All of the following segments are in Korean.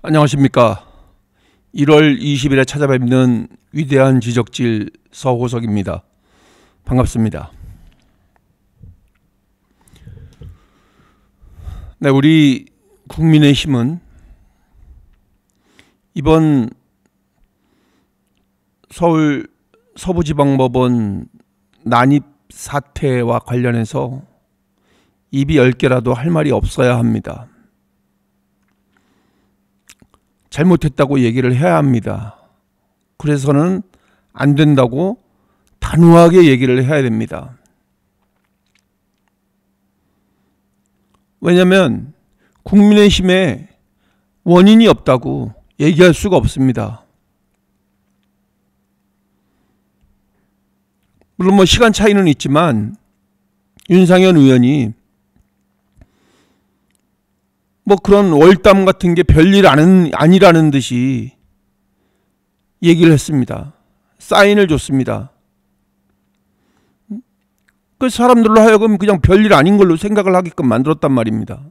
안녕하십니까. 1월 20일에 찾아뵙는 위대한 지적질 서호석입니다. 반갑습니다. 네, 우리 국민의힘은 이번 서울 서부지방법원 난입 사태와 관련해서 입이 10개라도 할 말이 없어야 합니다. 잘못했다고 얘기를 해야 합니다. 그래서는 안 된다고 단호하게 얘기를 해야 됩니다. 왜냐하면 국민의힘에 원인이 없다고 얘기할 수가 없습니다. 물론 뭐 시간 차이는 있지만 윤상현 의원이 뭐 그런 월담 같은 게 별일 아니라는 듯이 얘기를 했습니다. 사인을 줬습니다. 그 사람들로 하여금 그냥 별일 아닌 걸로 생각을 하게끔 만들었단 말입니다.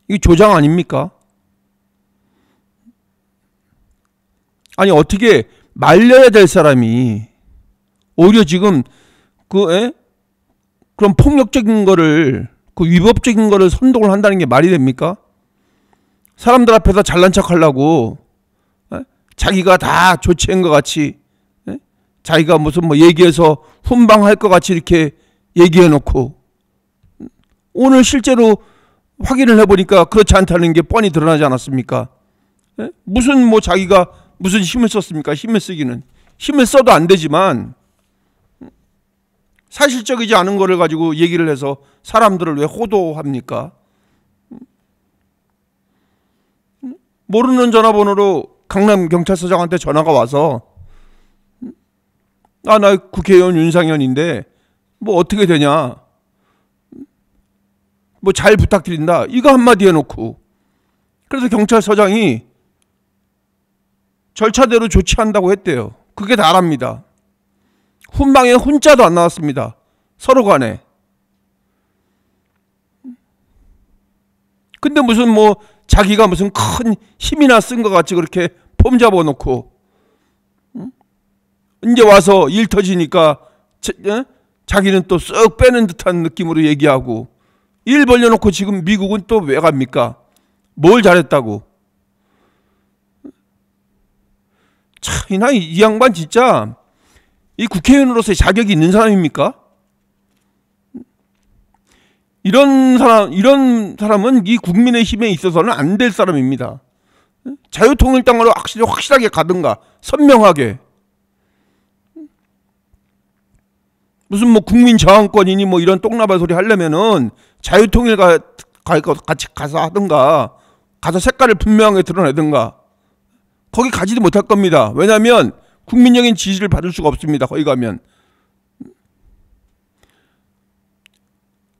이게 조장 아닙니까? 아니 어떻게 말려야 될 사람이 오히려 지금 그런 폭력적인 거를 그 위법적인 거를 선동을 한다는 게 말이 됩니까? 사람들 앞에서 잘난 척 하려고 자기가 다 조치한 것 같이 자기가 무슨 뭐 얘기해서 훈방할 것 같이 이렇게 얘기해 놓고 오늘 실제로 확인을 해보니까 그렇지 않다는 게 뻔히 드러나지 않았습니까? 무슨 뭐 자기가 무슨 힘을 썼습니까? 힘을 쓰기는 힘을 써도 안 되지만 사실적이지 않은 거를 가지고 얘기를 해서 사람들을 왜 호도합니까? 모르는 전화번호로 강남경찰서장한테 전화가 와서 나 국회의원 윤상현인데 뭐 어떻게 되냐, 뭐 잘 부탁드린다, 이거 한마디 해놓고 그래서 경찰서장이 절차대로 조치한다고 했대요. 그게 다랍니다. 훈방에 훈자도 안 나왔습니다. 서로 간에. 근데 무슨 뭐 자기가 무슨 큰 힘이나 쓴 것 같이 그렇게 폼 잡아놓고 이제 와서 일 터지니까 자기는 또 쓱 빼는 듯한 느낌으로 얘기하고 일 벌려놓고 지금 미국은 또 왜 갑니까? 뭘 잘했다고. 참, 이 양반 진짜 이 국회의원으로서의 자격이 있는 사람입니까? 이런 사람은 이 국민의힘에 있어서는 안 될 사람입니다. 자유통일당으로 확실하게 가든가, 선명하게. 무슨 뭐 국민저항권이니 뭐 이런 똥나발 소리 하려면은 자유통일 같이 가서 하든가, 가서 색깔을 분명하게 드러내든가. 거기 가지도 못할 겁니다. 왜냐하면 국민적인 지지를 받을 수가 없습니다. 거기 가면.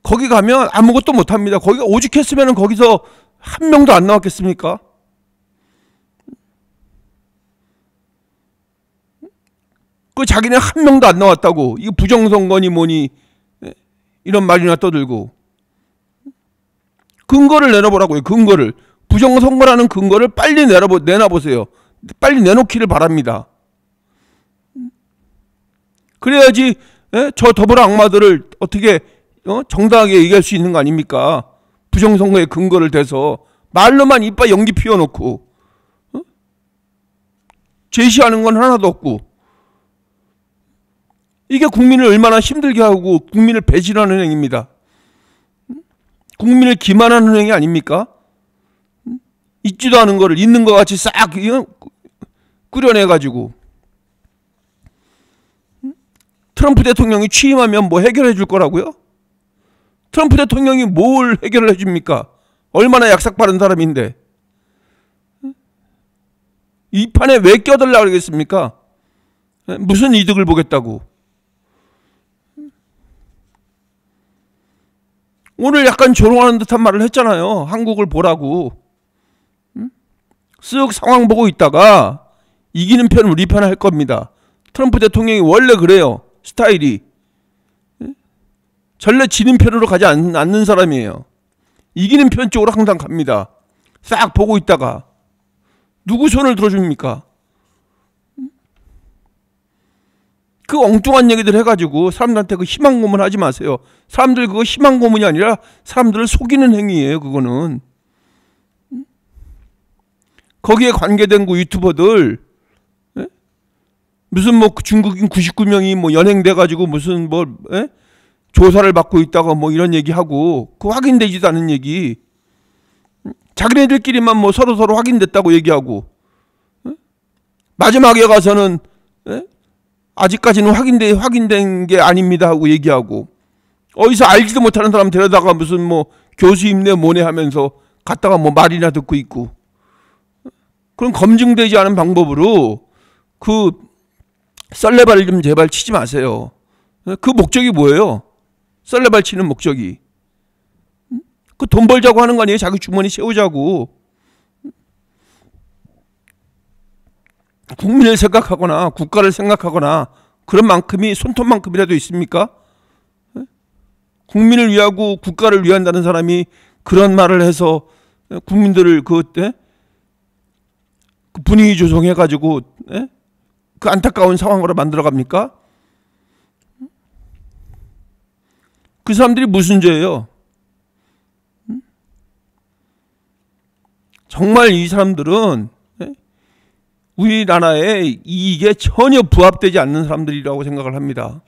거기 가면 아무것도 못합니다. 거기가 오죽했으면 거기서 한 명도 안 나왔겠습니까? 그 자기네 한 명도 안 나왔다고. 이거 부정선거니 뭐니 이런 말이나 떠들고. 근거를 내놔보라고요. 근거를. 부정선거라는 근거를 빨리 내놔보세요. 빨리 내놓기를 바랍니다. 그래야지 저 더불어 악마들을 어떻게 정당하게 얘기할 수 있는 거 아닙니까? 부정선거의 근거를 대서 말로만 이빨 연기 피워놓고 제시하는 건 하나도 없고, 이게 국민을 얼마나 힘들게 하고 국민을 배신하는 행위입니다. 국민을 기만하는 행위 아닙니까? 있지도 않은 거를 있는 것 같이 싹 꾸려내가지고. 트럼프 대통령이 취임하면 뭐 해결해 줄 거라고요? 트럼프 대통령이 뭘 해결을 해줍니까? 얼마나 약삭빠른 사람인데. 이 판에 왜 껴들려고 그러겠습니까? 무슨 이득을 보겠다고. 오늘 약간 조롱하는 듯한 말을 했잖아요. 한국을 보라고. 쓱 상황 보고 있다가 이기는 편 우리 편 할 겁니다. 트럼프 대통령이 원래 그래요. 스타일이. 전래 지는 편으로 가지 않는 사람이에요. 이기는 편 쪽으로 항상 갑니다. 싹 보고 있다가 누구 손을 들어줍니까? 그 엉뚱한 얘기들 해가지고 사람들한테 그 희망 고문하지 마세요. 사람들 그거 희망 고문이 아니라 사람들을 속이는 행위예요. 그거는. 거기에 관계된 그 유튜버들 무슨 뭐 중국인 99명이 뭐 연행돼가지고 무슨 뭐 조사를 받고 있다가 뭐 이런 얘기하고 그 확인되지도 않은 얘기. 자기네들끼리만 뭐 서로 확인됐다고 얘기하고 마지막에 가서는 아직까지는 확인된 게 아닙니다 하고 얘기하고 어디서 알지도 못하는 사람 데려다가 무슨 뭐 교수 임내 뭐네 하면서 갔다가 뭐 말이나 듣고 있고 그럼 검증되지 않은 방법으로 그 썰레발을 좀 제발 치지 마세요. 그 목적이 뭐예요? 썰레발 치는 목적이 그 돈 벌자고 하는 거 아니에요? 자기 주머니 채우자고. 국민을 생각하거나 국가를 생각하거나 그런 만큼이 손톱만큼이라도 있습니까? 국민을 위하고 국가를 위한다는 사람이 그런 말을 해서 국민들을 그 분위기 조성해가지고 그 안타까운 상황으로 만들어갑니까? 그 사람들이 무슨 죄예요? 정말 이 사람들은 우리나라의 이익에 전혀 부합되지 않는 사람들이라고 생각을 합니다.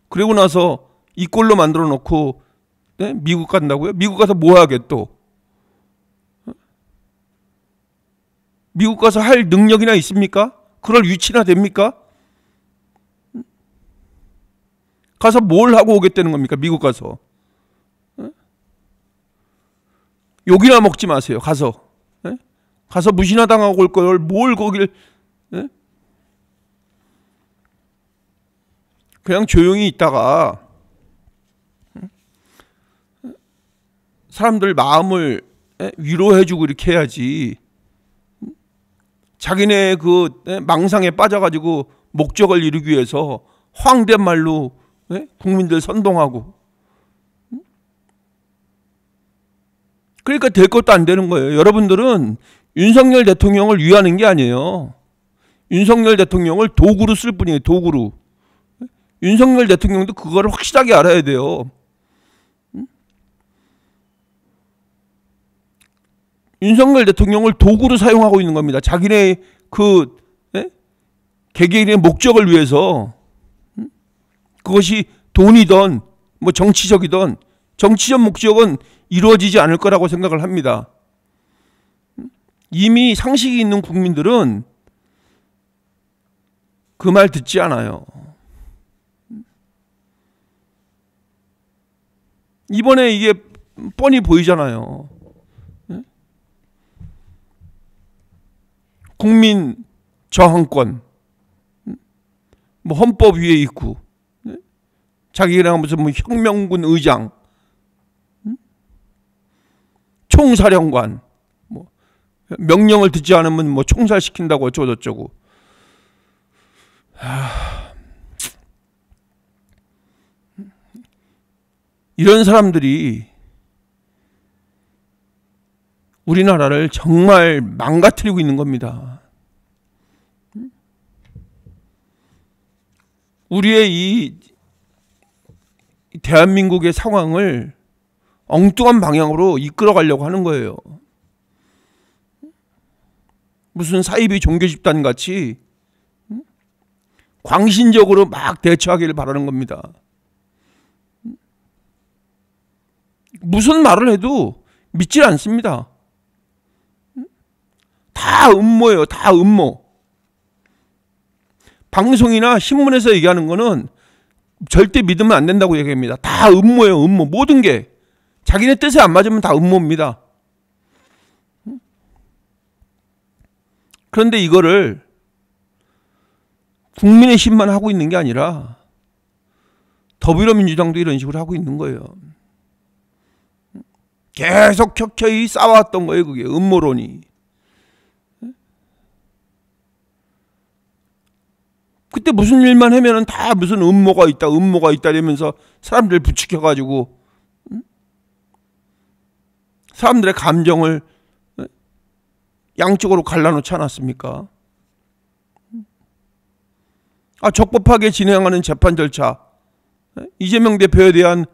그리고 나서 이 꼴로 만들어 놓고 미국 간다고요? 미국 가서 뭐 하게 또? 미국 가서 할 능력이나 있습니까? 그럴 위치나 됩니까? 가서 뭘 하고 오겠다는 겁니까? 미국 가서. 욕이나 먹지 마세요. 가서 무시나 당하고 올 걸 뭘 거길 그냥 조용히 있다가 사람들 마음을 위로해주고 이렇게 해야지. 자기네 그 망상에 빠져가지고 목적을 이루기 위해서 황된 말로 국민들 선동하고 그러니까 될 것도 안 되는 거예요. 여러분들은 윤석열 대통령을 위하는 게 아니에요. 윤석열 대통령을 도구로 쓸 뿐이에요. 도구로. 윤석열 대통령도 그거를 확실하게 알아야 돼요. 윤석열 대통령을 도구로 사용하고 있는 겁니다. 자기네 그 개개인의 목적을 위해서 그것이 돈이든 뭐 정치적이든 정치적 목적은 이루어지지 않을 거라고 생각을 합니다. 이미 상식이 있는 국민들은 그 말 듣지 않아요. 이번에 이게 뻔히 보이잖아요. 국민 저항권, 뭐 헌법 위에 있고, 자기랑 무슨 뭐 혁명군 의장, 총사령관, 뭐 명령을 듣지 않으면 뭐 총살시킨다고 어쩌고저쩌고. 이런 사람들이 우리나라를 정말 망가뜨리고 있는 겁니다. 우리의 이 대한민국의 상황을 엉뚱한 방향으로 이끌어 가려고 하는 거예요. 무슨 사이비 종교 집단 같이 광신적으로 막 대처하기를 바라는 겁니다. 무슨 말을 해도 믿질 않습니다. 다 음모예요. 다 음모. 방송이나 신문에서 얘기하는 거는 절대 믿으면 안 된다고 얘기합니다. 다 음모예요. 음모. 모든 게. 자기네 뜻에 안 맞으면 다 음모입니다. 그런데 이거를 국민의힘만 하고 있는 게 아니라 더불어민주당도 이런 식으로 하고 있는 거예요. 계속 켜켜이 쌓아왔던 거예요. 그게 음모론이. 그때 무슨 일만 하면은 다 무슨 음모가 있다 이러면서 사람들 부추겨가지고 사람들의 감정을 양쪽으로 갈라놓지 않았습니까? 적법하게 진행하는 재판 절차, 이재명 대표에 대한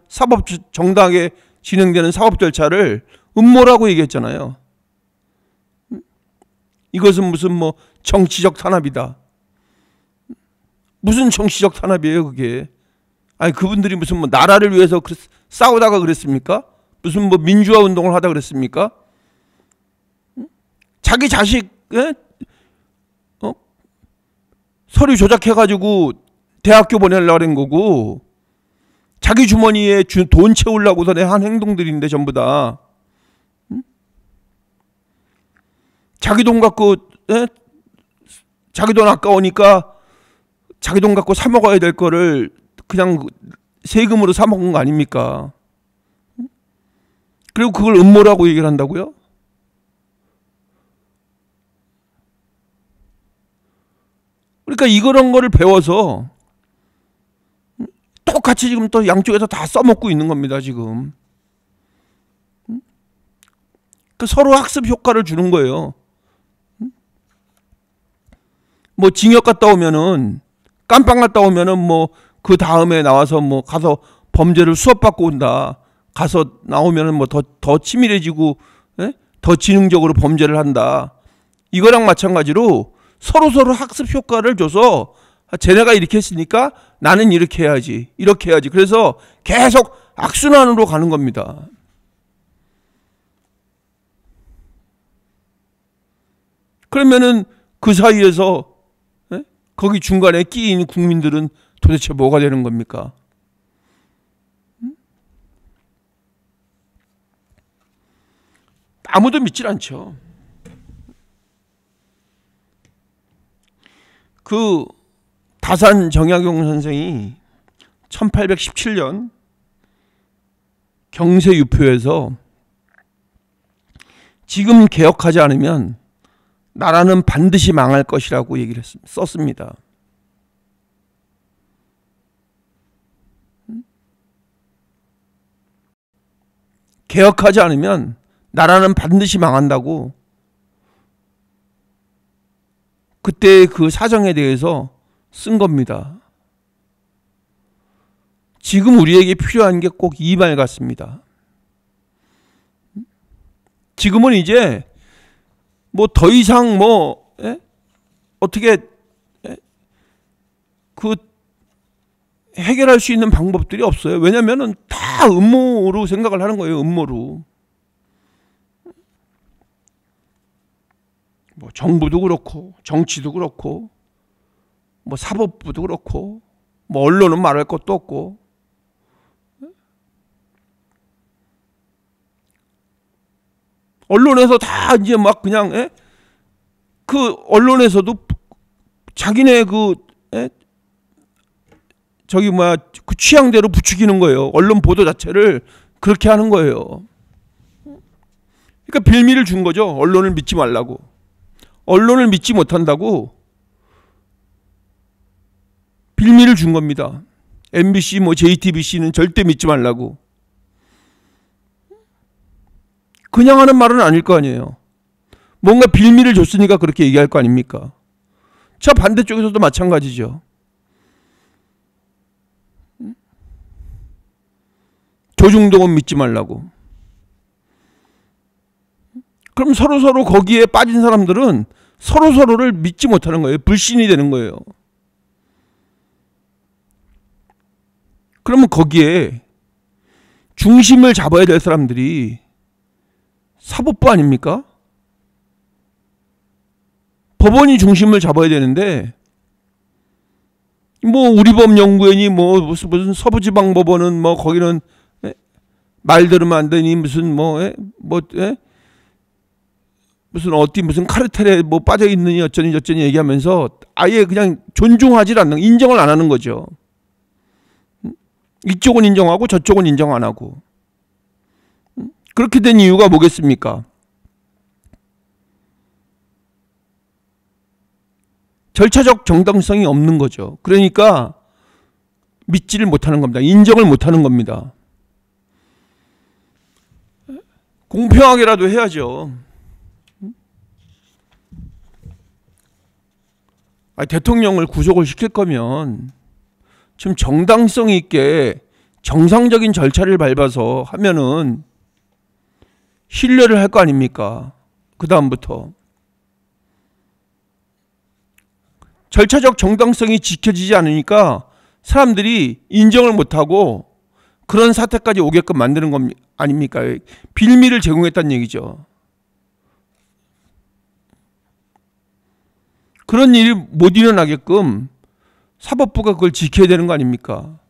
정당하게 진행되는 사법 절차를 음모라고 얘기했잖아요. 이것은 무슨 뭐 정치적 탄압이다. 무슨 정치적 탄압이에요, 그게? 그분들이 무슨 뭐 나라를 위해서 싸우다가 그랬습니까? 무슨 뭐 민주화 운동을 하다 그랬습니까? 자기 자식 서류 조작해가지고 대학교 보내려고 한 거고, 자기 주머니에 돈 채우려고 한 행동들인데 전부 다. 자기 돈 갖고, 자기 돈 아까우니까 자기 돈 갖고 사 먹어야 될 거를 그냥 세금으로 사 먹은 거 아닙니까? 그리고 그걸 음모라고 얘기를 한다고요? 그러니까 이런 거를 배워서 똑같이 지금 또 양쪽에서 다 써먹고 있는 겁니다, 지금. 서로 학습 효과를 주는 거예요. 뭐 징역 갔다 오면은, 깜빵 갔다 오면은 뭐 그 다음에 나와서 뭐 가서 범죄를 수업받고 온다. 가서 나오면은 뭐 더 치밀해지고, 더 지능적으로 범죄를 한다. 이거랑 마찬가지로 서로 학습 효과를 줘서 쟤네가 이렇게 했으니까 나는 이렇게 해야지, 이렇게 해야지. 그래서 계속 악순환으로 가는 겁니다. 그러면은 그 사이에서 거기 중간에 끼인 국민들은 도대체 뭐가 되는 겁니까? 아무도 믿질 않죠. 그 다산 정약용 선생이 1817년 경세유표에서 지금 개혁하지 않으면 나라는 반드시 망할 것이라고 얘기를 썼습니다. 개혁하지 않으면 나라는 반드시 망한다고 그때 그 사정에 대해서 쓴 겁니다. 지금 우리에게 필요한 게 꼭 이 말 같습니다. 지금은 이제 뭐 더 이상 어떻게 그 해결할 수 있는 방법들이 없어요. 왜냐면은 다 음모로 생각을 하는 거예요. 음모로. 뭐 정부도 그렇고 정치도 그렇고 뭐 사법부도 그렇고 뭐 언론은 말할 것도 없고 언론에서 다 이제 막 그냥 그 언론에서도 자기네 그 그 취향대로 부추기는 거예요. 언론 보도 자체를 그렇게 하는 거예요. 그러니까 빌미를 준 거죠. 언론을 믿지 말라고. 언론을 믿지 못한다고 빌미를 준 겁니다. MBC 뭐 JTBC는 절대 믿지 말라고. 그냥 하는 말은 아닐 거 아니에요. 뭔가 빌미를 줬으니까 그렇게 얘기할 거 아닙니까? 저 반대쪽에서도 마찬가지죠. 조중동은 믿지 말라고. 그럼 서로 거기에 빠진 사람들은 서로를 믿지 못하는 거예요. 불신이 되는 거예요. 그러면 거기에 중심을 잡아야 될 사람들이 사법부 아닙니까? 법원이 중심을 잡아야 되는데 뭐 우리법연구원이 뭐 무슨 서부지방법원은 뭐 거기는 말 들으면 안 되니 무슨 무슨 카르텔에 뭐 빠져 있느니 어쩌니 저쩌니 얘기하면서 아예 그냥 존중하지 않는, 인정을 안 하는 거죠. 이쪽은 인정하고 저쪽은 인정 안 하고. 그렇게 된 이유가 뭐겠습니까? 절차적 정당성이 없는 거죠. 그러니까 믿지를 못하는 겁니다. 인정을 못하는 겁니다. 공평하게라도 해야죠. 대통령을 구속을 시킬 거면 좀 정당성 있게 정상적인 절차를 밟아서 하면은 신뢰를 할 거 아닙니까? 그 다음부터 절차적 정당성이 지켜지지 않으니까 사람들이 인정을 못하고 그런 사태까지 오게끔 만드는 것 아닙니까? 빌미를 제공했다는 얘기죠. 그런 일이 못 일어나게끔 사법부가 그걸 지켜야 되는 거 아닙니까?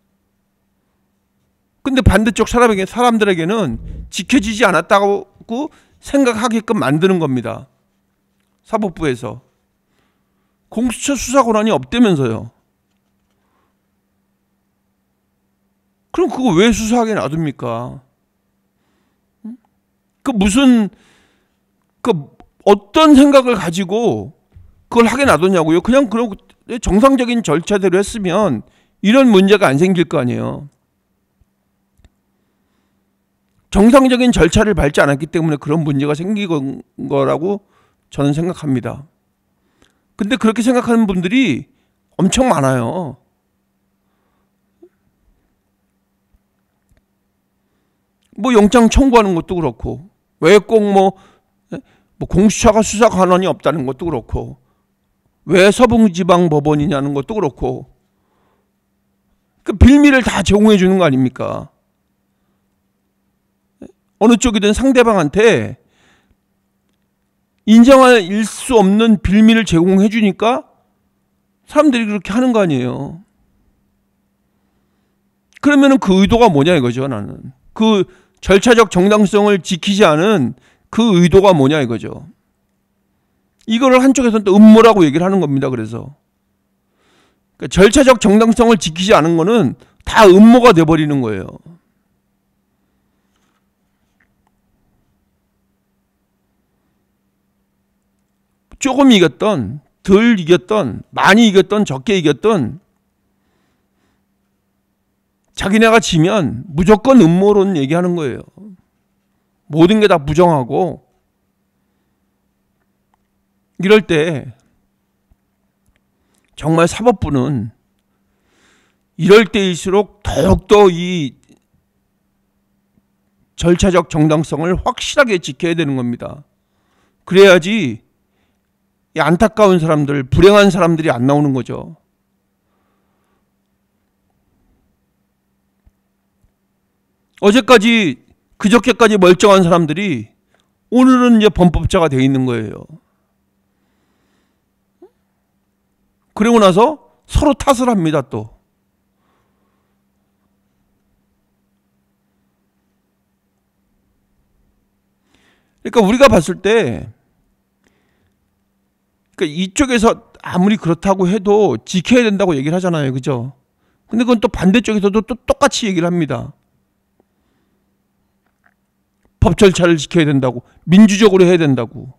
근데 반대쪽 사람들에게는 지켜지지 않았다고 생각하게끔 만드는 겁니다. 사법부에서. 공수처 수사 권한이 없다면서요. 그럼 그거 왜 수사하게 놔둡니까? 어떤 생각을 가지고 그걸 하게 놔뒀냐고요. 그냥 정상적인 절차대로 했으면 이런 문제가 안 생길 거 아니에요. 정상적인 절차를 밟지 않았기 때문에 그런 문제가 생긴 거라고 저는 생각합니다. 근데 그렇게 생각하는 분들이 엄청 많아요. 영장 청구하는 것도 그렇고, 왜 꼭 공수처가 수사 권한이 없다는 것도 그렇고, 왜 서부지방법원이냐는 것도 그렇고, 그 빌미를 다 제공해 주는 거 아닙니까? 어느 쪽이든 상대방한테 인정할 수 없는 빌미를 제공해 주니까 사람들이 그렇게 하는 거 아니에요. 그러면은 그 의도가 뭐냐 이거죠, 나는. 그 절차적 정당성을 지키지 않은 그 의도가 뭐냐 이거죠. 이거를 한쪽에서는 또 음모라고 얘기를 하는 겁니다. 그래서 그러니까 절차적 정당성을 지키지 않은 거는 다 음모가 돼버리는 거예요. 조금 이겼던, 덜 이겼던, 많이 이겼던, 적게 이겼던, 자기네가 지면 무조건 음모론 얘기하는 거예요. 모든 게 다 부정하고. 이럴 때 정말 사법부는 이럴 때일수록 더욱더 이 절차적 정당성을 확실하게 지켜야 되는 겁니다. 그래야지 이 안타까운 사람들, 불행한 사람들이 안 나오는 거죠. 그저께까지 멀쩡한 사람들이 오늘은 이제 범법자가 돼 있는 거예요. 그러고 나서 서로 탓을 합니다, 또. 그러니까 우리가 봤을 때, 그러니까 이쪽에서 아무리 그렇다고 해도 지켜야 된다고 얘기를 하잖아요. 그죠? 근데 그건 또 반대쪽에서도 또 똑같이 얘기를 합니다. 법 절차를 지켜야 된다고, 민주적으로 해야 된다고.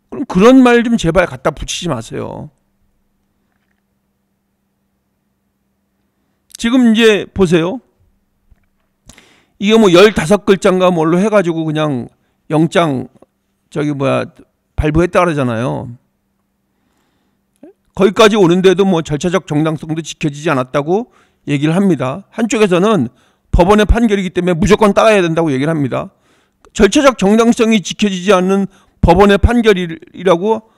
그럼 그런 말 좀 제발 갖다 붙이지 마세요. 지금 이제 보세요. 이게 15글자인가 뭘로 해가지고 그냥 영장 발부했다 그러잖아요. 거기까지 오는데도 절차적 정당성도 지켜지지 않았다고 얘기를 합니다. 한쪽에서는 법원의 판결이기 때문에 무조건 따라야 된다고 얘기를 합니다. 절차적 정당성이 지켜지지 않는 법원의 판결이라고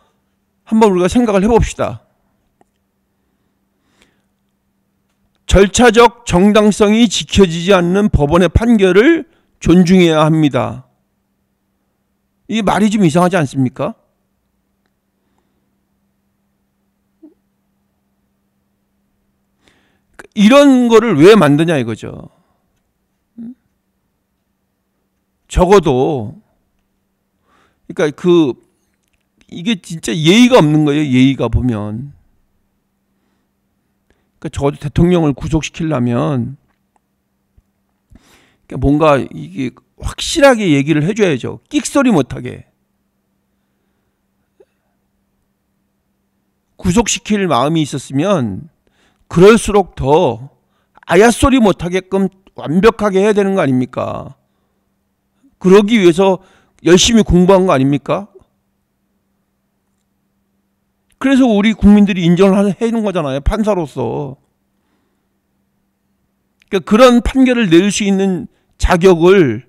한번 우리가 생각을 해봅시다. 절차적 정당성이 지켜지지 않는 법원의 판결을 존중해야 합니다. 이 말이 좀 이상하지 않습니까? 이런 거를 왜 만드냐 이거죠. 적어도 그러니까 이게 진짜 예의가 없는 거예요. 예의가 보면. 그러니까 적어도 대통령을 구속시키려면 뭔가 이게 확실하게 얘기를 해줘야죠. 끽소리 못하게. 구속시킬 마음이 있었으면 그럴수록 더 아야소리 못하게끔 완벽하게 해야 되는 거 아닙니까? 그러기 위해서 열심히 공부한 거 아닙니까? 그래서 우리 국민들이 인정을 해준 거잖아요. 판사로서. 그러니까 그런 판결을 내릴 수 있는 자격을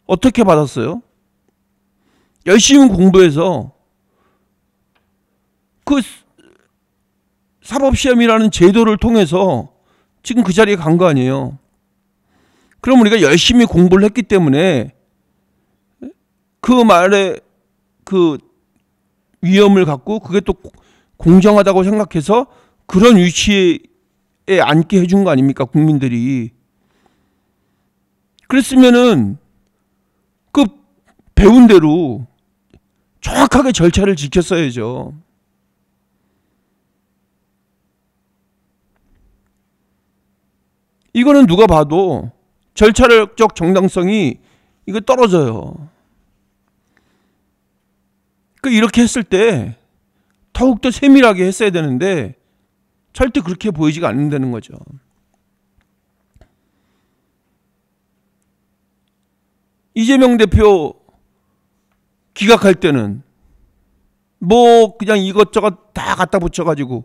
어떻게 받았어요? 열심히 공부해서 그 사법시험이라는 제도를 통해서 지금 그 자리에 간 거 아니에요. 그럼 우리가 열심히 공부를 했기 때문에 그 말에 그 위험을 갖고 그게 또 공정하다고 생각해서 그런 위치에 앉게 해준 거 아닙니까? 국민들이. 그랬으면은 그 배운 대로 정확하게 절차를 지켰어야죠. 이거는 누가 봐도 절차적 정당성이 이거 떨어져요. 이렇게 했을 때 더욱더 세밀하게 했어야 되는데 절대 그렇게 보이지가 않는다는 거죠. 이재명 대표 기각할 때는 뭐 그냥 이것저것 다 갖다 붙여가지고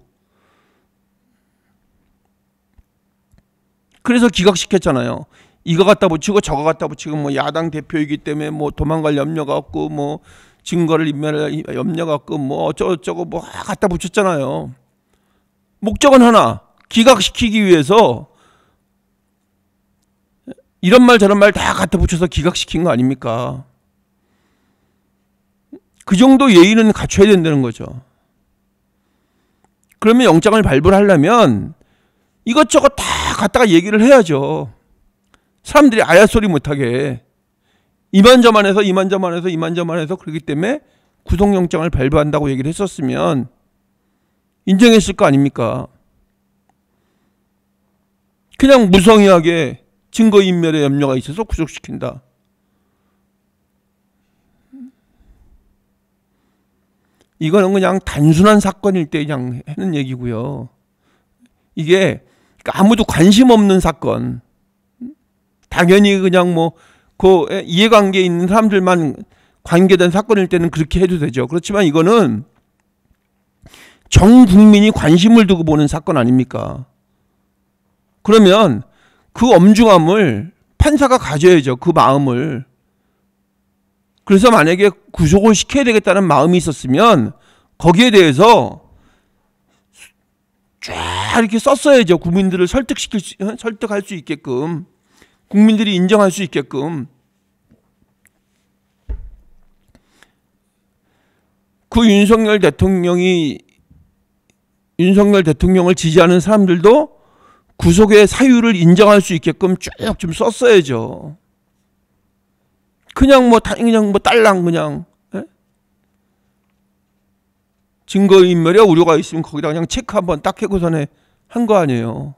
그래서 기각시켰잖아요. 이거 갖다 붙이고 저거 갖다 붙이고 뭐 야당 대표이기 때문에 뭐 도망갈 염려가 없고 뭐 증거를 인멸할 염려가 없고 뭐 어쩌고저쩌고 뭐 갖다 붙였잖아요. 목적은 하나, 기각시키기 위해서 이런 말 저런 말 다 갖다 붙여서 기각시킨 거 아닙니까? 그 정도 예의는 갖춰야 된다는 거죠. 그러면 영장을 발부를 하려면 이것저것 다 갖다가 얘기를 해야죠. 사람들이 아야소리 못하게 이만저만해서 그렇기 때문에 구속영장을 발부한다고 얘기를 했었으면 인정했을 거 아닙니까? 그냥 무성의하게 증거인멸의 염려가 있어서 구속시킨다. 이거는 그냥 단순한 사건일 때 그냥 하는 얘기고요. 이게 아무도 관심 없는 사건, 당연히 그냥 뭐 그 이해관계에 있는 사람들만 관계된 사건일 때는 그렇게 해도 되죠. 그렇지만 이거는 전 국민이 관심을 두고 보는 사건 아닙니까? 그러면 그 엄중함을 판사가 가져야죠. 그 마음을. 그래서 만약에 구속을 시켜야 되겠다는 마음이 있었으면 거기에 대해서 쫙 이렇게 썼어야죠. 국민들을 설득할 수 있게끔, 국민들이 인정할 수 있게끔. 그 윤석열 대통령을 지지하는 사람들도 구속의 사유를 인정할 수 있게끔 쭉 좀 썼어야죠. 그냥 뭐 딸랑 그냥 증거인멸에 우려가 있으면 거기다 그냥 체크 한번 딱 해고서는 한 거 아니에요.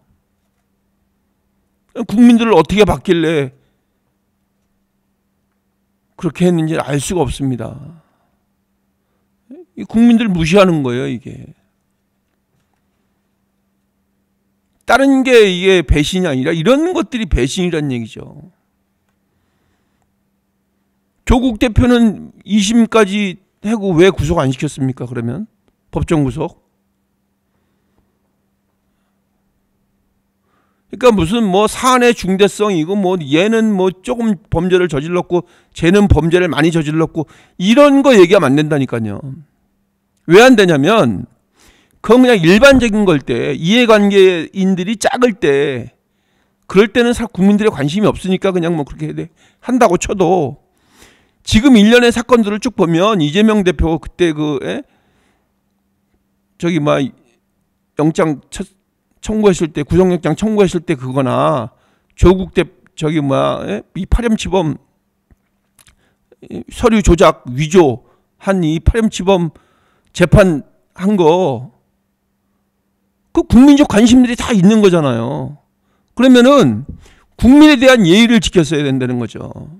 국민들을 어떻게 받길래 그렇게 했는지 알 수가 없습니다. 국민들 무시하는 거예요, 이게. 다른 게 이게 배신이 아니라 이런 것들이 배신이란 얘기죠. 조국 대표는 2심까지 하고 왜 구속 안 시켰습니까? 그러면 법정 구속. 그러니까 무슨 뭐 사안의 중대성이고 뭐 얘는 뭐 조금 범죄를 저질렀고 쟤는 범죄를 많이 저질렀고 이런 거 얘기하면 안 된다니까요. 왜 안 되냐면 그건 그냥 일반적인 걸 때, 이해관계인들이 작을 때, 그럴 때는 국민들의 관심이 없으니까 그냥 뭐 그렇게 한다고 쳐도 지금 일련의 사건들을 쭉 보면 이재명 대표 그때 영장 청구했을 때, 구속영장 청구했을 때 그거나 조국 이 파렴치범 서류 조작 위조한 이 파렴치범 재판한 거, 그 국민적 관심들이 다 있는 거잖아요. 그러면은 국민에 대한 예의를 지켰어야 된다는 거죠.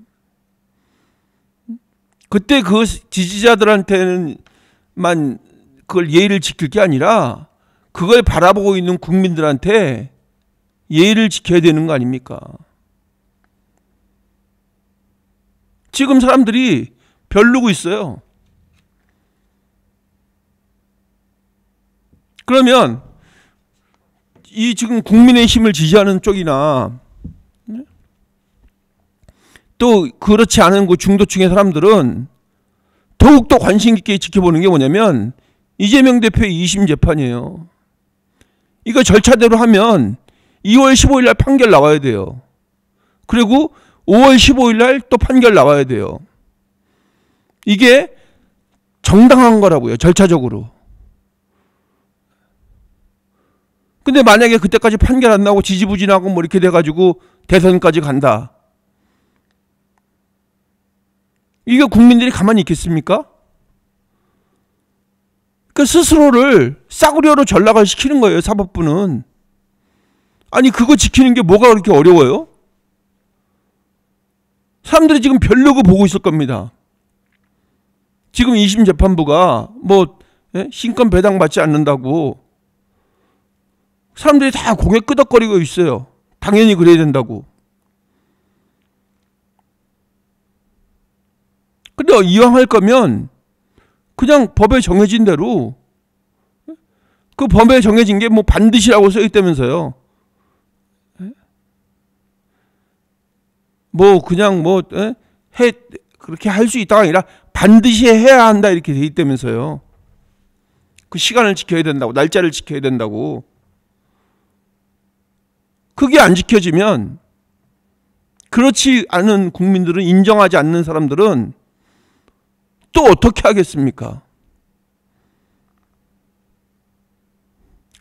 그때 그 지지자들한테는만 그걸 예의를 지킬 게 아니라 그걸 바라보고 있는 국민들한테 예의를 지켜야 되는 거 아닙니까? 지금 사람들이 별로고 있어요. 그러면 이 지금 국민의힘을 지지하는 쪽이나 또 그렇지 않은 그 중도층의 사람들은 더욱더 관심 있게 지켜보는 게 뭐냐면 이재명 대표의 2심 재판이에요. 이거 절차대로 하면 2월 15일 날 판결 나와야 돼요. 그리고 5월 15일 날 또 판결 나와야 돼요. 이게 정당한 거라고요. 절차적으로. 근데 만약에 그때까지 판결 안 나고 지지부진하고 뭐 이렇게 돼가지고 대선까지 간다. 이게 국민들이 가만히 있겠습니까? 그 스스로를 싸구려로 전락을 시키는 거예요. 사법부는. 아니 그거 지키는 게 뭐가 그렇게 어려워요? 사람들이 지금 별로고 보고 있을 겁니다. 지금 2심 재판부가 뭐 신권 배당 받지 않는다고 사람들이 다 고개 끄덕거리고 있어요. 당연히 그래야 된다고. 근데 이왕 할 거면 그냥 법에 정해진 대로 그 법에 정해진 게 뭐 반드시라고 써 있다면서요. 뭐 그냥 뭐 그렇게 할 수 있다가 아니라 반드시 해야 한다 이렇게 돼 있다면서요. 그 시간을 지켜야 된다고, 날짜를 지켜야 된다고. 그게 안 지켜지면 그렇지 않은 국민들은, 인정하지 않는 사람들은 또 어떻게 하겠습니까?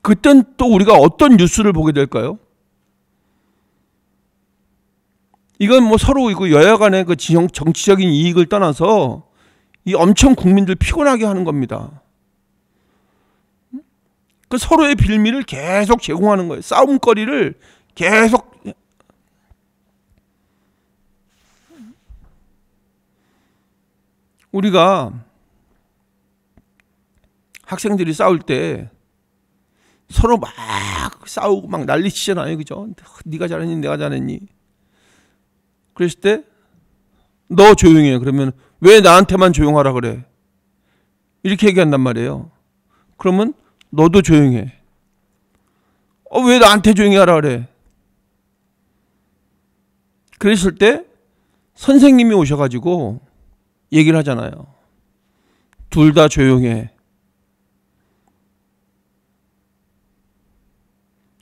그땐 또 우리가 어떤 뉴스를 보게 될까요? 이건 뭐 서로 이거 여야 간의 그 정치적인 이익을 떠나서 이 엄청 국민들 피곤하게 하는 겁니다. 그 서로의 빌미를 계속 제공하는 거예요. 싸움거리를 계속. 우리가 학생들이 싸울 때 서로 막 싸우고 막 난리치잖아요. 그죠? 네가 잘했니? 내가 잘했니? 그랬을 때 너 조용히 해. 그러면 왜 나한테만 조용하라 그래? 이렇게 얘기한단 말이에요. 그러면 너도 조용히 해. 왜 나한테 조용히 하라 그래? 그랬을 때 선생님이 오셔가지고 얘기를 하잖아요. 둘 다 조용해.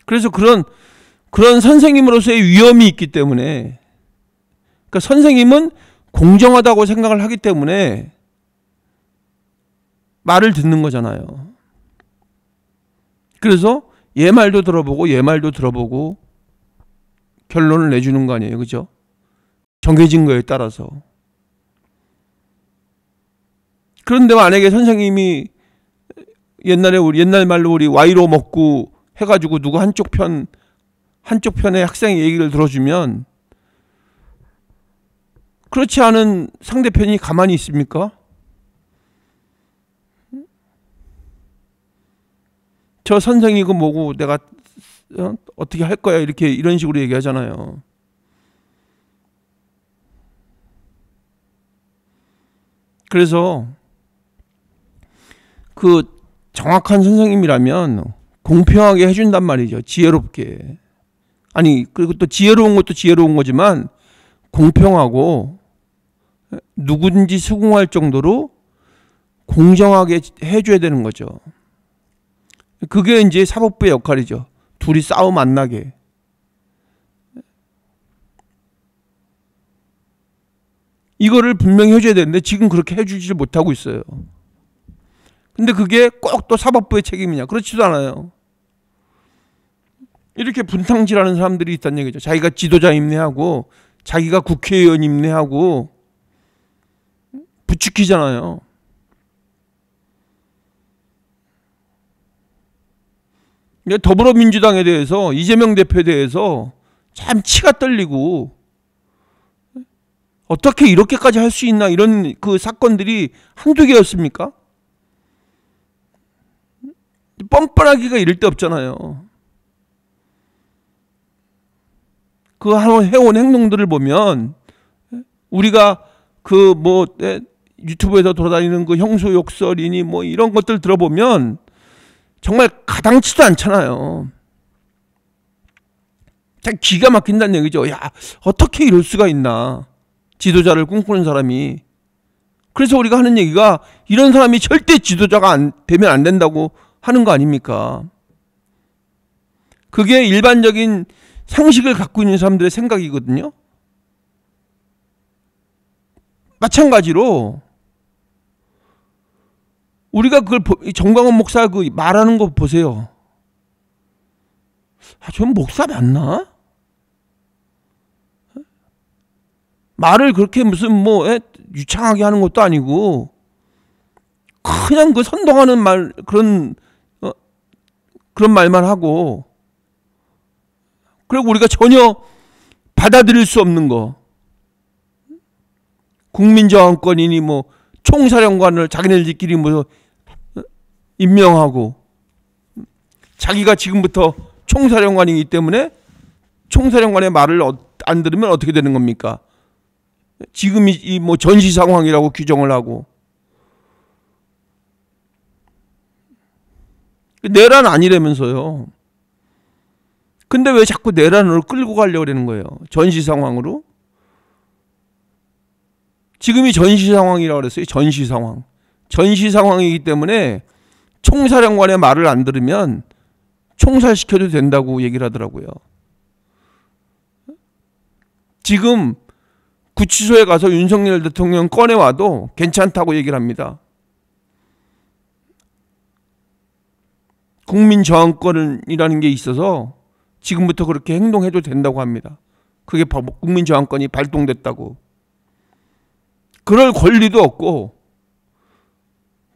그래서 그런 선생님으로서의 위험이 있기 때문에, 그러니까 선생님은 공정하다고 생각을 하기 때문에 말을 듣는 거잖아요. 그래서 얘 말도 들어보고 얘 말도 들어보고 결론을 내주는 거 아니에요. 그죠? 정해진 거에 따라서. 그런데 만약에 선생님이 옛날 말로 우리 와이로 먹고 해가지고 누구 한쪽 편의 학생의 얘기를 들어주면 그렇지 않은 상대편이 가만히 있습니까? 저 선생이 그 뭐고 내가 어떻게 할 거야 이런 식으로 얘기하잖아요. 그래서 그 정확한 선생님이라면 공평하게 해준단 말이죠. 지혜롭게. 아니 그리고 또 지혜로운 것도 지혜로운 거지만 공평하고 누구든지 수긍할 정도로 공정하게 해줘야 되는 거죠. 그게 이제 사법부의 역할이죠. 둘이 싸움 안 나게. 이거를 분명히 해줘야 되는데 지금 그렇게 해주지 못하고 있어요. 근데 그게 꼭 또 사법부의 책임이냐? 그렇지도 않아요. 이렇게 분탕질하는 사람들이 있다는 얘기죠. 자기가 지도자 임내하고 자기가 국회의원 임내하고 부추기잖아요. 더불어민주당에 대해서, 이재명 대표에 대해서 참 치가 떨리고 어떻게 이렇게까지 할 수 있나, 이런 그 사건들이 한두 개였습니까? 뻔뻔하기가 이럴 데 없잖아요. 그 해온 행동들을 보면 우리가 그 뭐 유튜브에서 돌아다니는 그 형소 욕설이니 뭐 이런 것들 들어보면 정말 가당치도 않잖아요. 참 기가 막힌다는 얘기죠. 야, 어떻게 이럴 수가 있나. 지도자를 꿈꾸는 사람이. 그래서 우리가 하는 얘기가 이런 사람이 절대 지도자가 되면 안 된다고 하는 거 아닙니까? 그게 일반적인 상식을 갖고 있는 사람들의 생각이거든요. 마찬가지로 우리가 그걸 정광훈 목사 그 말하는 거 보세요. 아, 저 목사 맞나? 말을 그렇게 무슨 뭐 유창하게 하는 것도 아니고 그냥 그 선동하는 말 그런 말만 하고, 그리고 우리가 전혀 받아들일 수 없는 거, 국민저항권이니 뭐 총사령관을 자기네들끼리 뭐 임명하고, 자기가 지금부터 총사령관이기 때문에 총사령관의 말을 안 들으면 어떻게 되는 겁니까? 지금 이 뭐 전시 상황이라고 규정을 하고. 내란 아니라면서요. 근데 왜 자꾸 내란으로 끌고 가려고 그러는 거예요? 전시 상황으로? 지금이 전시 상황이라고 그랬어요. 전시 상황. 전시 상황이기 때문에 총사령관의 말을 안 들으면 총살시켜도 된다고 얘기를 하더라고요. 지금 구치소에 가서 윤석열 대통령 꺼내와도 괜찮다고 얘기를 합니다. 국민저항권이라는 게 있어서 지금부터 그렇게 행동해도 된다고 합니다. 그게 국민저항권이 발동됐다고. 그럴 권리도 없고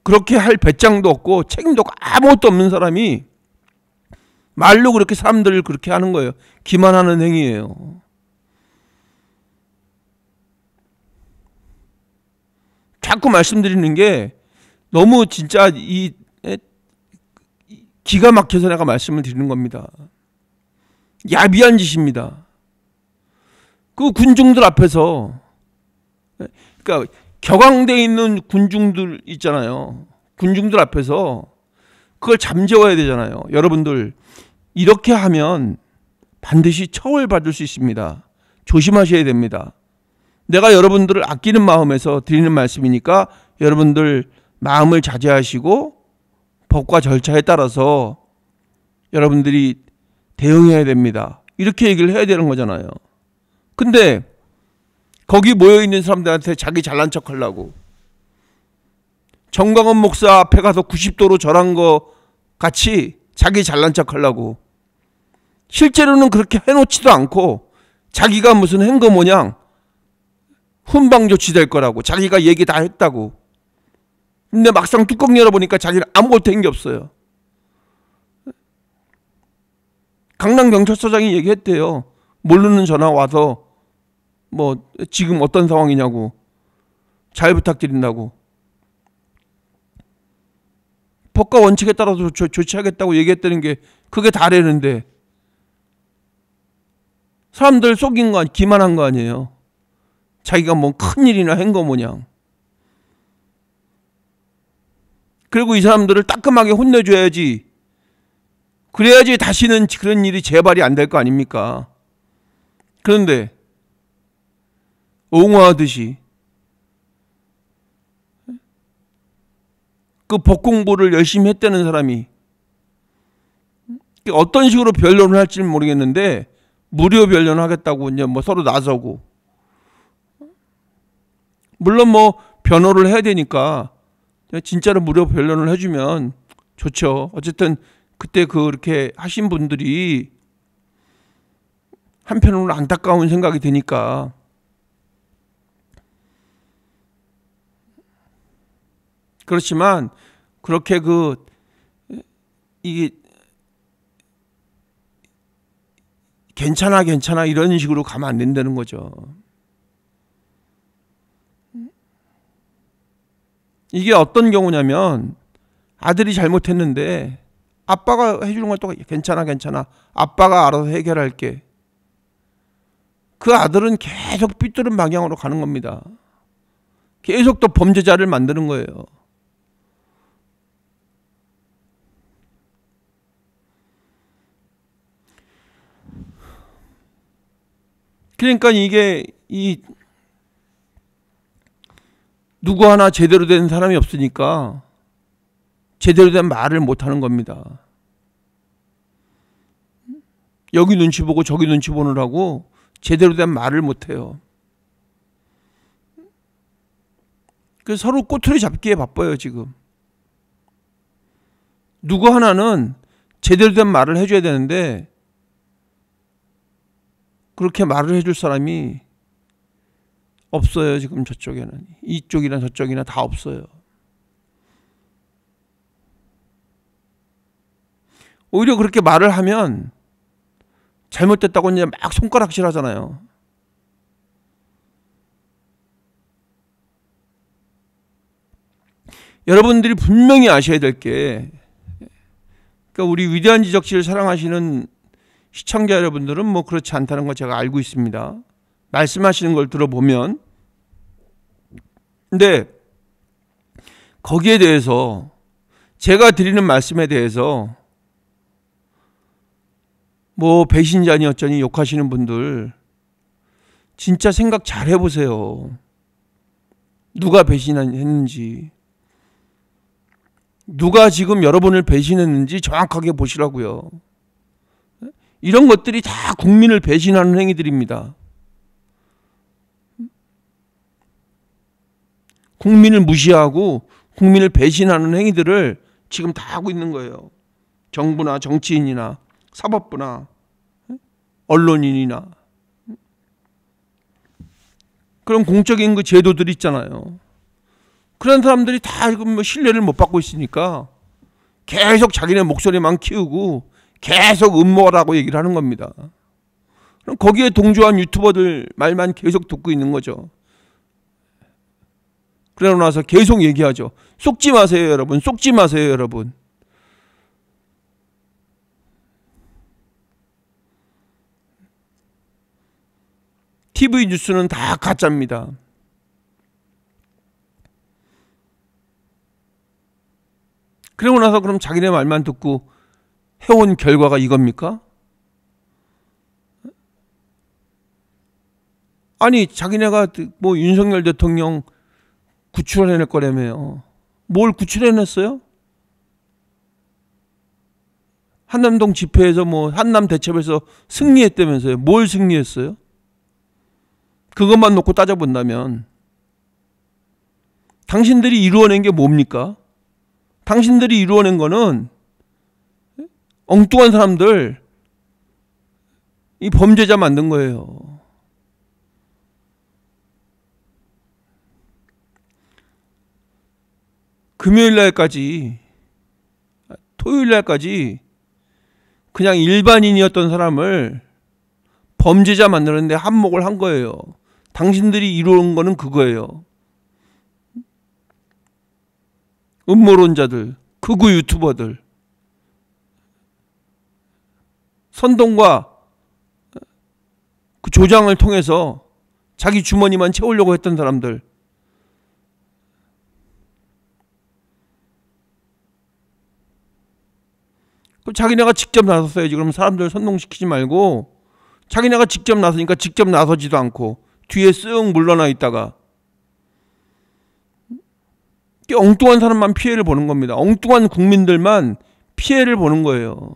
그렇게 할 배짱도 없고 책임도 아무것도 없는 사람이 말로 그렇게 사람들을 그렇게 하는 거예요. 기만하는 행위예요. 자꾸 말씀드리는 게 너무 진짜 기가 막혀서 내가 말씀을 드리는 겁니다. 야비한 짓입니다. 그 군중들 앞에서, 그러니까 격앙돼 있는 군중들 있잖아요. 군중들 앞에서 그걸 잠재워야 되잖아요. 여러분들 이렇게 하면 반드시 처벌받을 수 있습니다. 조심하셔야 됩니다. 내가 여러분들을 아끼는 마음에서 드리는 말씀이니까 여러분들 마음을 자제하시고 법과 절차에 따라서 여러분들이 대응해야 됩니다. 이렇게 얘기를 해야 되는 거잖아요. 근데 거기 모여있는 사람들한테 자기 잘난 척 하려고, 정광훈 목사 앞에 가서 90도로 절한 거 같이 자기 잘난 척 하려고, 실제로는 그렇게 해놓지도 않고 자기가 무슨 행거 모양 훈방 조치될 거라고 자기가 얘기 다 했다고. 근데 막상 뚜껑 열어보니까 자기는 아무것도 한 게 없어요. 강남경찰서장이 얘기했대요. 모르는 전화 와서 뭐 지금 어떤 상황이냐고, 잘 부탁드린다고, 법과 원칙에 따라서 조치하겠다고 얘기했다는 게 그게 다래는데 사람들 속인 거, 기만한 거 아니에요. 자기가 뭐 큰일이나 한 거 모양. 그리고 이 사람들을 따끔하게 혼내줘야지, 그래야지 다시는 그런 일이 재발이 안 될 거 아닙니까? 그런데 옹호하듯이 그 법 공부를 열심히 했다는 사람이 어떤 식으로 변론을 할지는 모르겠는데 무료 변론하겠다고 이제 뭐 서로 나서고, 물론 뭐 변호를 해야 되니까 진짜로 무료 변론을 해주면 좋죠. 어쨌든 그때 그렇게 하신 분들이 한편으로는 안타까운 생각이 드니까. 그렇지만 그렇게 이게 괜찮아 이런 식으로 가면 안 된다는 거죠. 이게 어떤 경우냐면 아들이 잘못했는데 아빠가 해주는 것도 괜찮아 아빠가 알아서 해결할게. 그 아들은 계속 삐뚤은 방향으로 가는 겁니다. 계속 또 범죄자를 만드는 거예요. 그러니까 이게 누구 하나 제대로 된 사람이 없으니까 제대로 된 말을 못 하는 겁니다. 여기 눈치 보고 저기 눈치 보느라고 제대로 된 말을 못 해요. 그래서 서로 꼬투리 잡기에 바빠요, 지금. 누구 하나는 제대로 된 말을 해줘야 되는데 그렇게 말을 해줄 사람이 없어요, 지금 저쪽에는. 이쪽이나 저쪽이나 다 없어요. 오히려 그렇게 말을 하면 잘못됐다고 이제 막 손가락질 하잖아요. 여러분들이 분명히 아셔야 될 게, 그러니까 우리 위대한 지적실을 사랑하시는 시청자 여러분들은 뭐 그렇지 않다는 거 제가 알고 있습니다. 말씀하시는 걸 들어보면. 근데 거기에 대해서 제가 드리는 말씀에 대해서 뭐 배신자니 어쩌니 욕하시는 분들 진짜 생각 잘 해보세요. 누가 배신했는지, 누가 지금 여러분을 배신했는지 정확하게 보시라고요. 이런 것들이 다 국민을 배신하는 행위들입니다. 국민을 무시하고 국민을 배신하는 행위들을 지금 다 하고 있는 거예요. 정부나 정치인이나 사법부나 언론인이나. 그런 공적인 그 제도들이 있잖아요. 그런 사람들이 다 뭐 신뢰를 못 받고 있으니까 계속 자기네 목소리만 키우고 계속 음모라고 얘기를 하는 겁니다. 그럼 거기에 동조한 유튜버들 말만 계속 듣고 있는 거죠. 그러고 나서 계속 얘기하죠. 속지 마세요, 여러분. 속지 마세요, 여러분. TV 뉴스는 다 가짜입니다. 그러고 나서 그럼 자기네 말만 듣고 해온 결과가 이겁니까? 아니, 자기네가 뭐 윤석열 대통령 구출해낼 거라며요. 뭘 구출해냈어요? 한남동 집회에서 뭐 한남 대첩에서 승리했다면서요. 뭘 승리했어요? 그것만 놓고 따져본다면 당신들이 이루어낸 게 뭡니까? 당신들이 이루어낸 거는 엉뚱한 사람들, 이 범죄자 만든 거예요. 금요일 날까지, 토요일 날까지 그냥 일반인이었던 사람을 범죄자 만드는데 한몫을 한 거예요. 당신들이 이루은 거는 그거예요. 음모론자들, 극우 유튜버들, 선동과 그 조장을 통해서 자기 주머니만 채우려고 했던 사람들. 자기네가 직접 나섰어야지. 그럼 사람들 선동시키지 말고 자기네가 직접 나서니까 직접 나서지도 않고 뒤에 쓱 물러나 있다가 엉뚱한 사람만 피해를 보는 겁니다. 엉뚱한 국민들만 피해를 보는 거예요.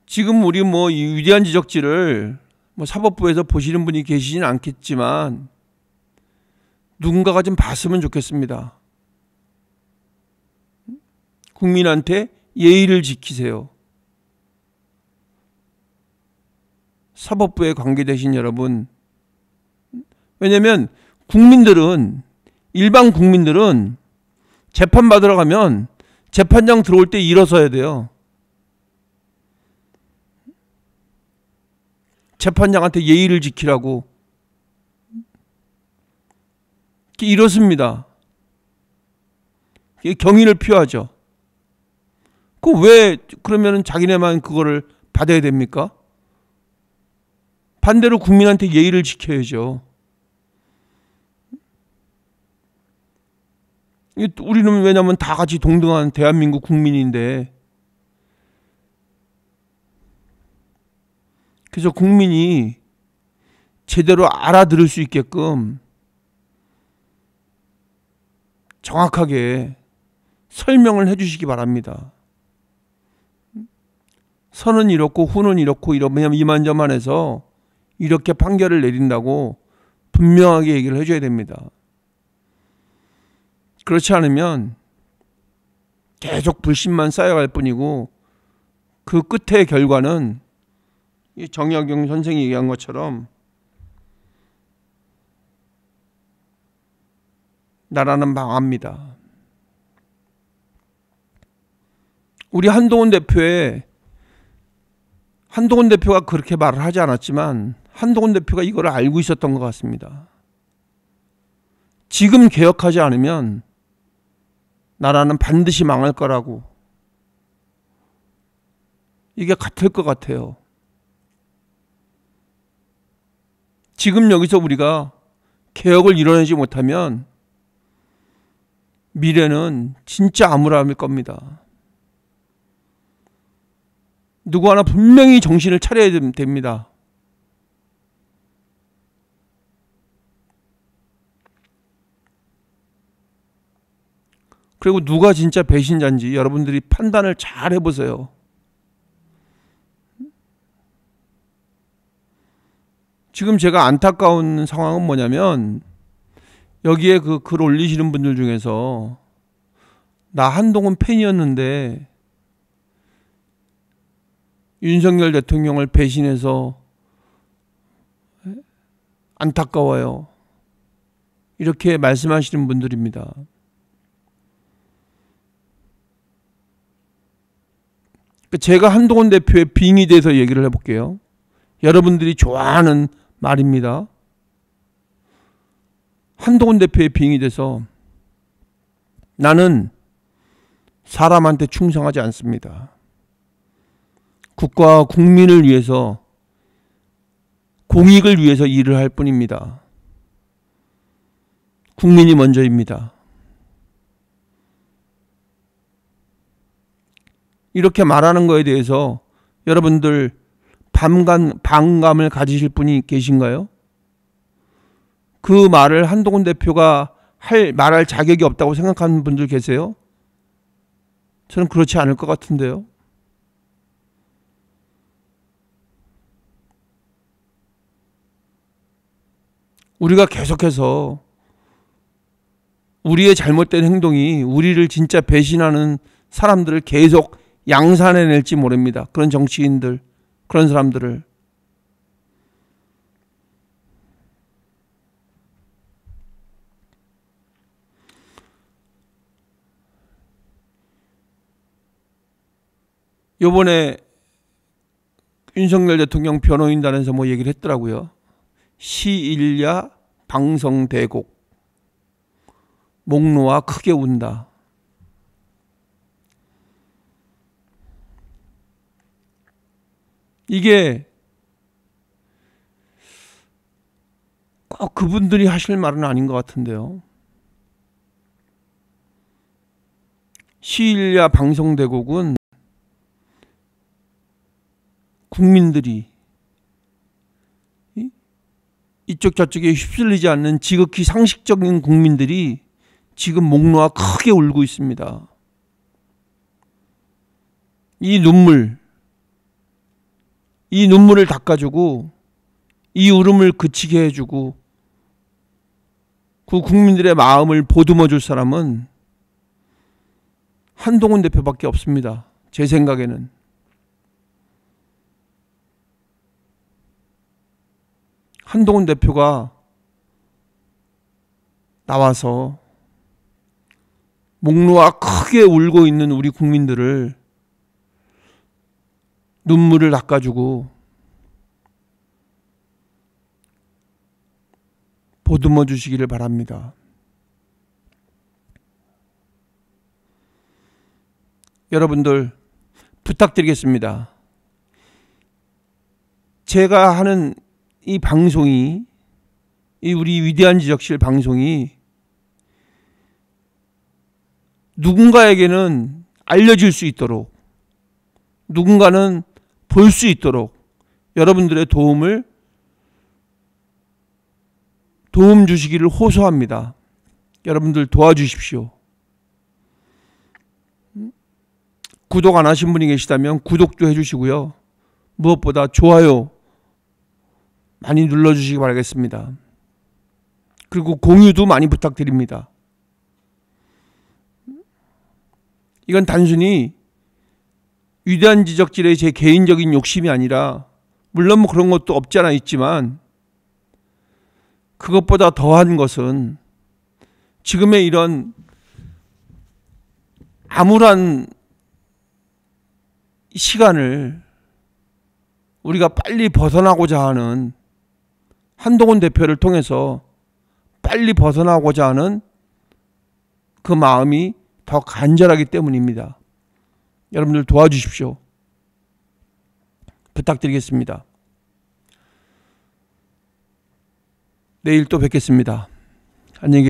지금 우리 뭐 이 위대한 지적지를 뭐 사법부에서 보시는 분이 계시진 않겠지만 누군가가 좀 봤으면 좋겠습니다. 국민한테 예의를 지키세요. 사법부에 관계되신 여러분. 왜냐면 국민들은, 일반 국민들은 재판 받으러 가면 재판장 들어올 때 일어서야 돼요. 재판장한테 예의를 지키라고. 이렇습니다. 경의를 표하죠. 왜 그러면은 자기네만 그거를 받아야 됩니까? 반대로 국민한테 예의를 지켜야죠. 우리는 왜냐하면 다 같이 동등한 대한민국 국민인데, 그래서 국민이 제대로 알아들을 수 있게끔 정확하게 설명을 해주시기 바랍니다. 선은 이렇고 후는 이렇고 이러면 이만저만해서 이렇게 판결을 내린다고 분명하게 얘기를 해줘야 됩니다. 그렇지 않으면 계속 불신만 쌓여갈 뿐이고, 그 끝의 결과는 정약용 선생이 얘기한 것처럼 나라는 망합니다. 우리 한동훈 대표가 그렇게 말을 하지 않았지만 한동훈 대표가 이걸 알고 있었던 것 같습니다. 지금 개혁하지 않으면 나라는 반드시 망할 거라고, 이게 같을 것 같아요. 지금 여기서 우리가 개혁을 이뤄내지 못하면 미래는 진짜 암울함일 겁니다. 누구 하나 분명히 정신을 차려야 됩니다. 그리고 누가 진짜 배신자인지 여러분들이 판단을 잘 해보세요. 지금 제가 안타까운 상황은 뭐냐면, 여기에 그 글 올리시는 분들 중에서 나 한동훈 팬이었는데 윤석열 대통령을 배신해서 안타까워요, 이렇게 말씀하시는 분들입니다. 제가 한동훈 대표의 빙의에 대해서 얘기를 해볼게요. 여러분들이 좋아하는 말입니다. 한동훈 대표의 빙의에 대해서, 나는 사람한테 충성하지 않습니다. 국가와 국민을 위해서, 공익을 위해서 일을 할 뿐입니다. 국민이 먼저입니다. 이렇게 말하는 거에 대해서 여러분들 반감을 가지실 분이 계신가요? 그 말을 한동훈 대표가 말할 자격이 없다고 생각하는 분들 계세요? 저는 그렇지 않을 것 같은데요. 우리가 계속해서 우리의 잘못된 행동이 우리를 진짜 배신하는 사람들을 계속 양산해낼지 모릅니다. 그런 정치인들, 그런 사람들을. 요번에 윤석열 대통령 변호인단에서 뭐 얘기를 했더라고요. 시일야 방성대곡, 목 놓아 크게 운다. 이게 꼭 그분들이 하실 말은 아닌 것 같은데요. 시일야 방성대곡은 국민들이 이쪽 저쪽에 휩쓸리지 않는 지극히 상식적인 국민들이 지금 목 놓아 크게 울고 있습니다. 이 눈물을 닦아주고 이 울음을 그치게 해주고 그 국민들의 마음을 보듬어 줄 사람은 한동훈 대표밖에 없습니다. 제 생각에는. 한동훈 대표가 나와서 목 놓아 크게 울고 있는 우리 국민들을 눈물을 닦아주고 보듬어 주시기를 바랍니다. 여러분들 부탁드리겠습니다. 제가 하는 이 방송이, 이 우리 위대한 지적실 방송이 누군가에게는 알려질 수 있도록, 누군가는 볼 수 있도록 여러분들의 도움 주시기를 호소합니다. 여러분들 도와주십시오. 구독 안 하신 분이 계시다면 구독도 해주시고요. 무엇보다 좋아요 많이 눌러주시기 바라겠습니다. 그리고 공유도 많이 부탁드립니다. 이건 단순히 위대한 지적질의 제 개인적인 욕심이 아니라, 물론 뭐 그런 것도 없지 않아 있지만, 그것보다 더한 것은 지금의 이런 암울한 시간을 우리가 빨리 벗어나고자 하는, 한동훈 대표를 통해서 빨리 벗어나고자 하는 그 마음이 더 간절하기 때문입니다. 여러분들 도와주십시오. 부탁드리겠습니다. 내일 또 뵙겠습니다. 안녕히 계세요.